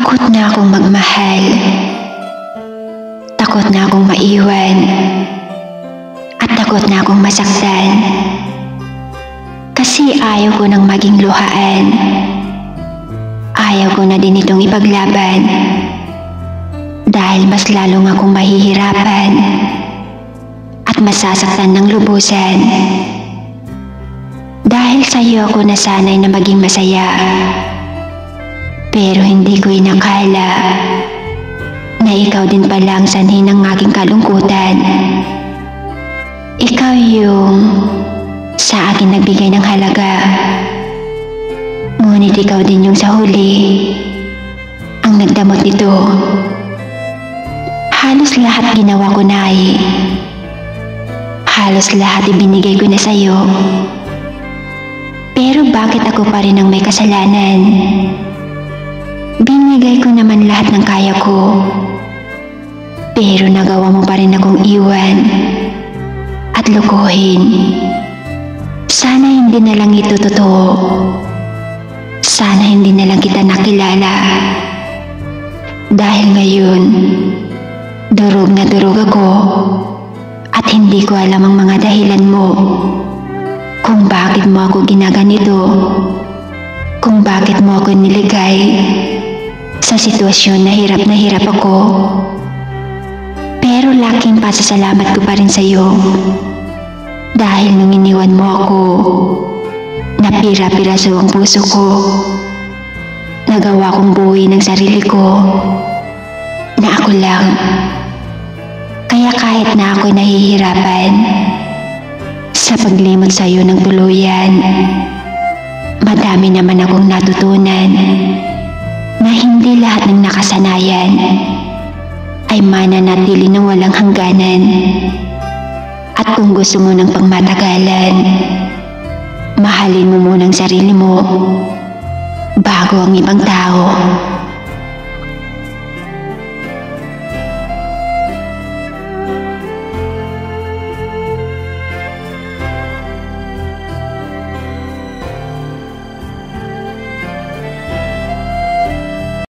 Takot na akong magmahal. Takot na akong maiwan. At takot na akong masaktan. Kasi ayaw ko nang maging luhaan. Ayaw ko na din itong ipaglaban. Dahil mas lalong akong mahihirapan. At masasaktan ng lubusan. Dahil sa iyo ako nasanay na maging masaya. Pero hindi ko inakala na ikaw din pala ang sanhi ng aking kalungkutan. Ikaw yung sa akin nagbigay ng halaga. Ngunit ikaw din yung sa huli ang nagdamot nito. Halos lahat ginawa ko na halos lahat ibinigay ko na sa'yo. Pero bakit ako pa rin ang may kasalanan? Binigay ko naman lahat ng kaya ko. Pero nagawa mo pa rin akong iwan at lukuhin. Sana hindi na lang ito totoo. Sana hindi na lang kita nakilala. Dahil ngayon, durog na durog ako at hindi ko alam ang mga dahilan mo. Kung bakit mo ako ginaganito. Kung bakit mo ako niligay sa sitwasyon na hirap ako. Pero laking pasasalamat ko pa rin sa iyo. Dahil nung iniwan mo ako, napira-piraso ang puso ko. Nagawa kong buuin ng sarili ko na ako lang. Kaya kahit na ako nahihirapan sa paglimot sa iyo ng tuluyan, madami naman akong natutunan na hindi lahat ng nakasanayan ay mananatili ng walang hangganan. At kung gusto mo ng pangmatagalan, mahalin mo munang sarili mo bago ang ibang tao.